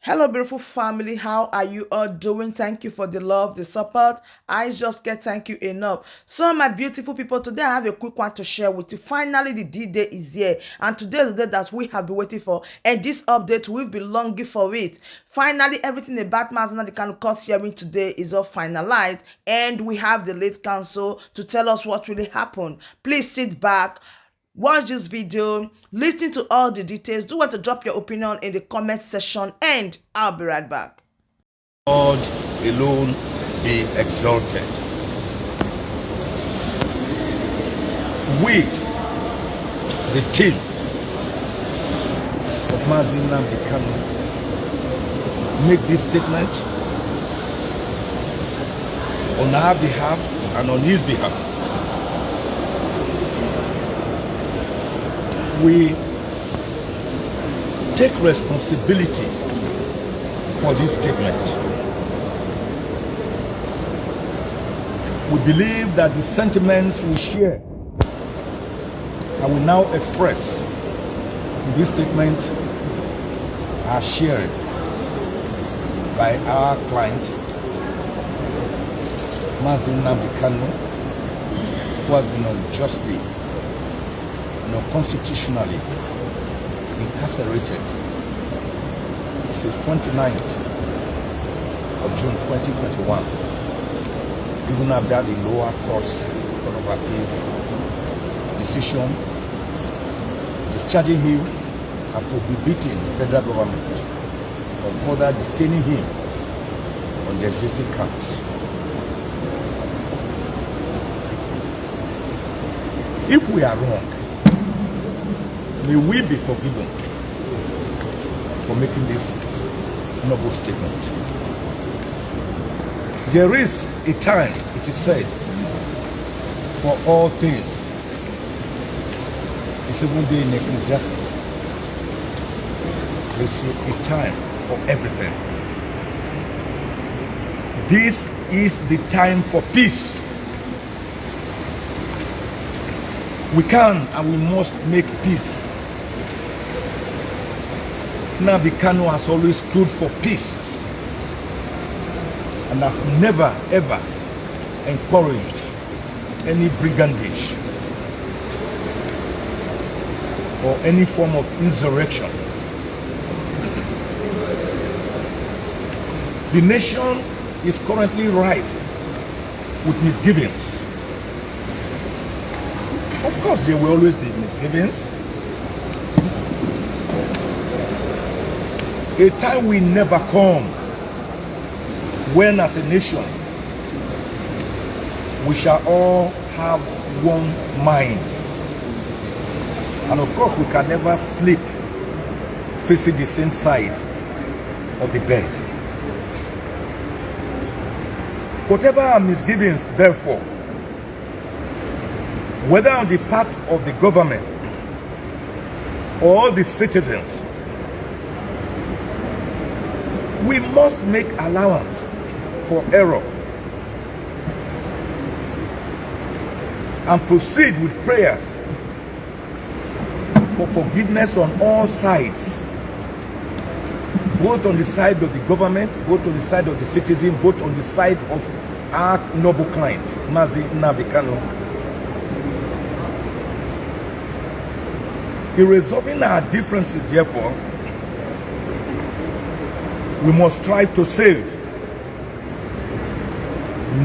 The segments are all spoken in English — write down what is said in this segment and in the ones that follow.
Hello, beautiful family. How are you all doing? Thank you for the love, the support. I just can't thank you enough. So, my beautiful people, today I have a quick one to share with you. Finally, the D-Day is here, and today is the day that we have been waiting for. And this update, we've been longing for it. Finally, everything about Mazina the Kanu court hearing today is all finalized, and we have the late counsel to tell us what really happened. Please sit back. Watch this video, listen to all the details. Do want to drop your opinion in the comment section, and I'll be right back. God alone be exalted. We, the team of Mazina Bikano, make this statement on our behalf and on his behalf. We take responsibility for this statement. We believe that the sentiments we share and we now express in this statement are shared by our client, Mazina Bikano, who has been unjustly, constitutionally incarcerated since 29th of June 2021, even after the lower court's Court of Appeals decision discharging him and prohibiting the federal government from further detaining him on the existing counts. If we are wrong, may we be forgiven for making this noble statement. There is a time, it is said, for all things. It's even day in Ecclesiastic. They say a time for everything. This is the time for peace. We can and we must make peace. Nnamdi Kanu has always stood for peace and has never ever encouraged any brigandage or any form of insurrection. The nation is currently rife with misgivings. Of course, there will always be misgivings. A time will never come when, as a nation, we shall all have one mind. And of course, we can never sleep facing the same side of the bed. Whatever our misgivings, therefore, whether on the part of the government or the citizens, we must make allowance for error and proceed with prayers for forgiveness on all sides, both on the side of the government, both on the side of the citizen, both on the side of our noble client, Mazina Bikano. In resolving our differences, therefore, we must strive to save,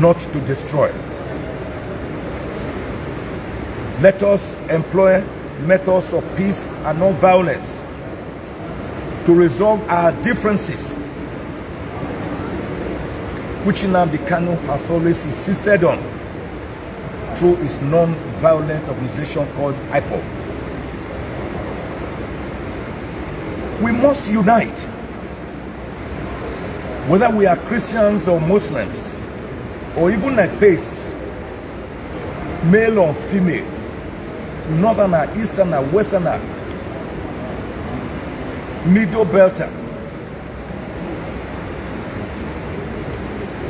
not to destroy. Let us employ methods of peace and non-violence to resolve our differences, which Nnamdi Kanu has always insisted on through his non-violent organization called IPOB. We must unite, whether we are Christians or Muslims, or even atheists, male or female, northerner, easterner, westerner, middle belter,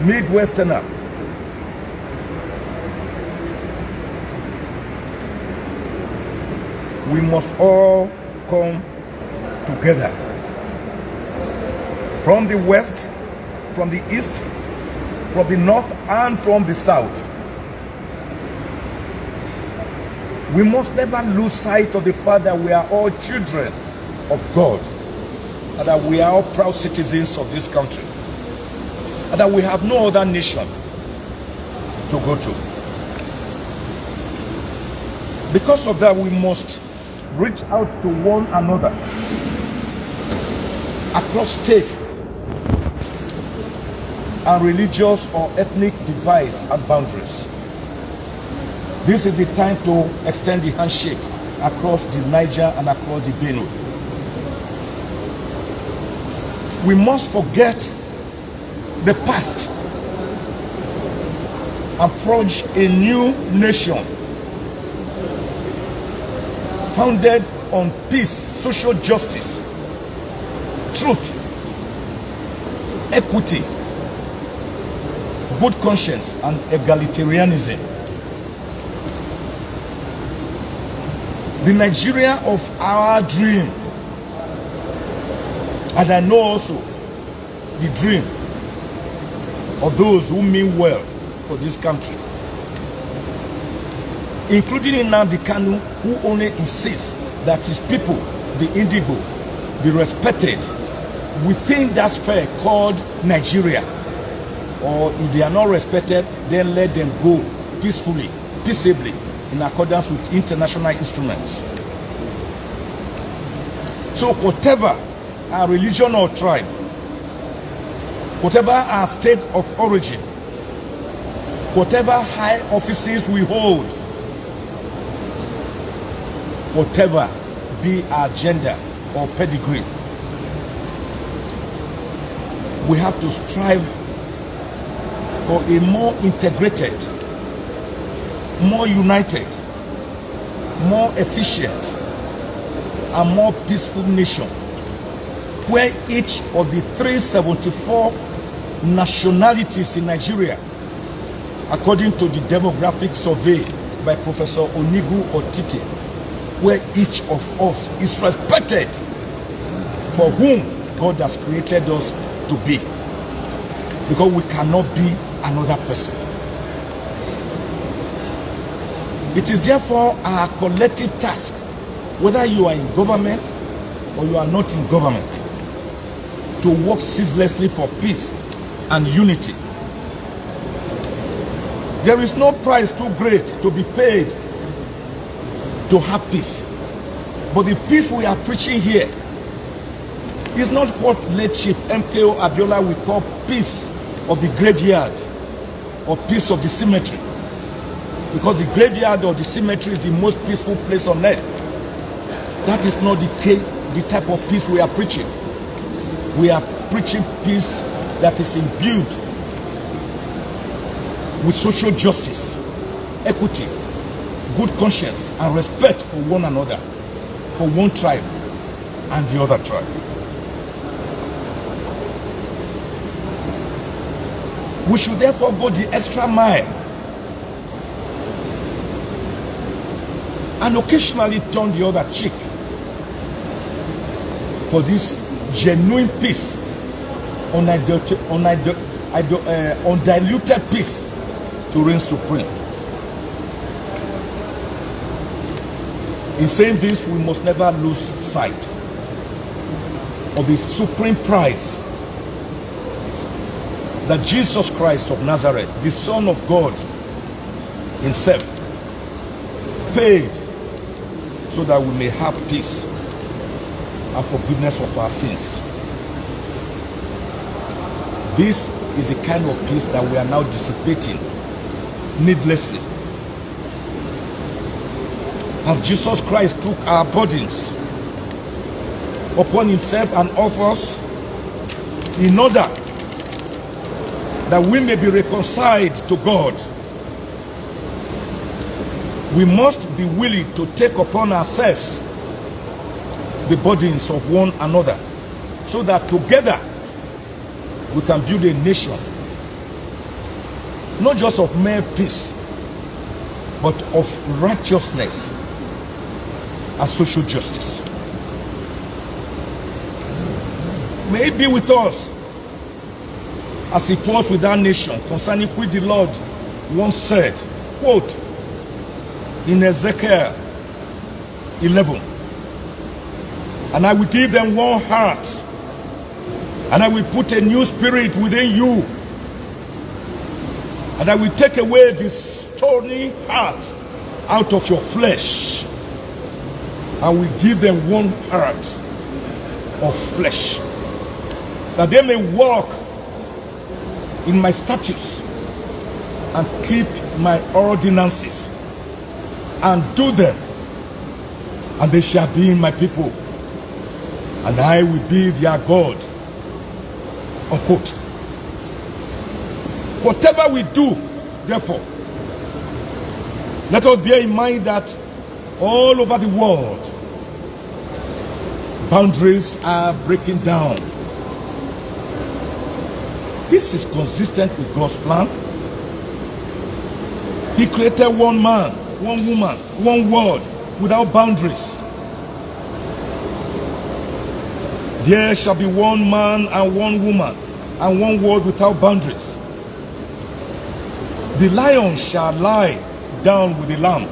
midwesterner. We must all come together from the west, from the east, from the north, and from the south. We must never lose sight of the fact that we are all children of God, and that we are all proud citizens of this country, and that we have no other nation to go to. Because of that, we must reach out to one another across state and religious or ethnic divides and boundaries. This is the time to extend the handshake across the Niger and across the Benue. We must forget the past and forge a new nation founded on peace, social justice, truth, equity, good conscience, and egalitarianism. The Nigeria of our dream, and I know also the dream of those who mean well for this country, including Nnamdi Kanu, who only insists that his people, the Indigo, be respected within that sphere called Nigeria. Or if they are not respected, then let them go peacefully, peaceably, in accordance with international instruments. So whatever our religion or tribe, whatever our state of origin, whatever high offices we hold, whatever be our gender or pedigree, we have to strive for a more integrated, more united, more efficient, and more peaceful nation, where each of the 374 nationalities in Nigeria, according to the demographic survey by Professor Onigu Otite, where each of us is respected for whom God has created us to be, because we cannot be another person. It is therefore our collective task, whether you are in government or you are not in government, to work ceaselessly for peace and unity. There is no price too great to be paid to have peace. But the peace we are preaching here is not what late Chief MKO Abiola will call peace of the graveyard or peace of the cemetery, because the graveyard or the cemetery is the most peaceful place on earth. That is not the type of peace we are preaching. We are preaching peace that is imbued with social justice, equity, good conscience, and respect for one another, for one tribe and the other tribe. We should therefore go the extra mile and occasionally turn the other cheek for this genuine peace, undiluted peace to reign supreme. In saying this, we must never lose sight of the supreme prize that Jesus Christ of Nazareth, the Son of God himself, paid so that we may have peace and forgiveness of our sins. This is the kind of peace that we are now dissipating needlessly, as Jesus Christ took our burdens upon himself and offers in order that we may be reconciled to God. We must be willing to take upon ourselves the burdens of one another, so that together we can build a nation, not just of mere peace, but of righteousness and social justice. May it be with us as it was with that nation, concerning which the Lord once said, quote, in Ezekiel 11, and I will give them one heart, and I will put a new spirit within you, and I will take away this stony heart out of your flesh, and will give them one heart of flesh, that they may walk in my statutes and keep my ordinances and do them, and they shall be my people, and I will be their God. Unquote. Whatever we do, therefore, let us bear in mind that all over the world, boundaries are breaking down. This is consistent with God's plan. He created one man, one woman, one world without boundaries. There shall be one man and one woman and one world without boundaries. The lion shall lie down with the lamb.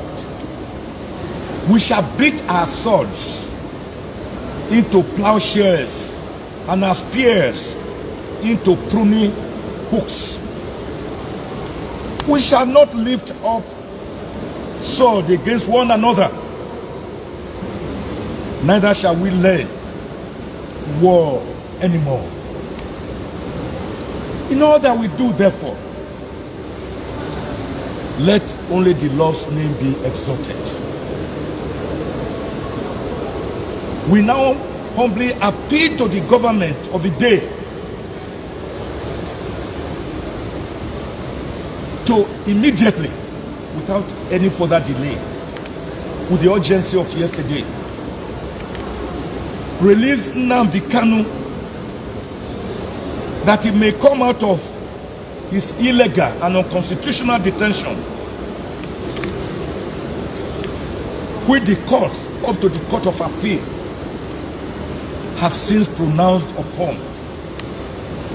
We shall beat our swords into plowshares and our spears into pruning hooks. We shall not lift up sword against one another, neither shall we learn war anymore. In all that we do, therefore, let only the Lord's name be exalted. We now humbly appeal to the government of the day to immediately, without any further delay, with the urgency of yesterday, release Nnamdi Kanu, that he may come out of his illegal and unconstitutional detention, which the court, up to the Court of Appeal, have since pronounced upon,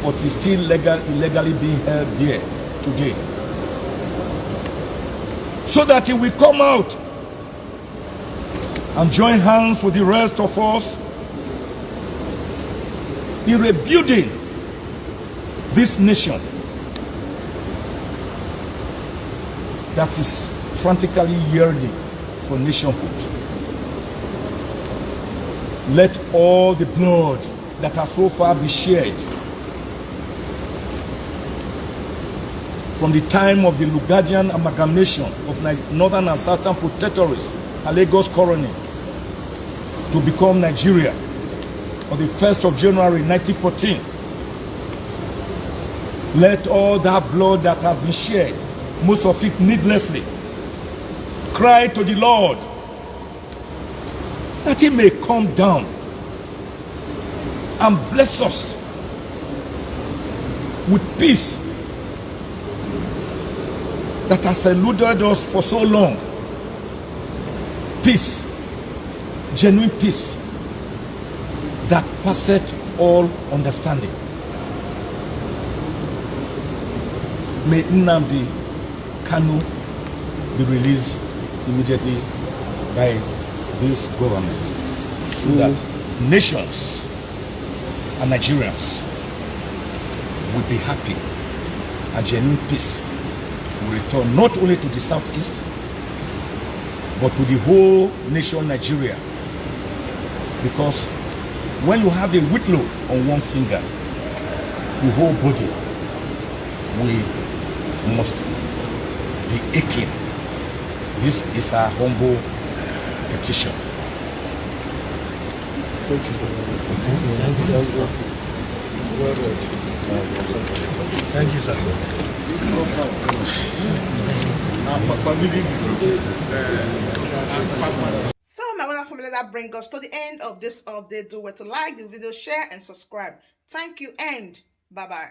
but is still illegally being held there today. So that he will come out and join hands with the rest of us in rebuilding this nation that is frantically yearning for nationhood. Let all the blood that has so far been shed from the time of the Lugadian amalgamation of Northern and Southern Protectorates and Lagos colony to become Nigeria on the 1st of January 1914. Let all that blood that has been shed, most of it needlessly, cry to the Lord that he may come down and bless us with peace that has eluded us for so long. Peace, genuine peace that passeth all understanding. May Nnamdi Kanu be released immediately by this government, so that nations and Nigerians will be happy and genuine peace will return not only to the southeast but to the whole nation Nigeria. Because when you have a whitlow on one finger, the whole body must be aching. This is our humble petition. Thank you, sir. Thank you, sir. So my wonderful family, that brings us to the end of this update. Do well to like the video, share and subscribe. Thank you and bye bye.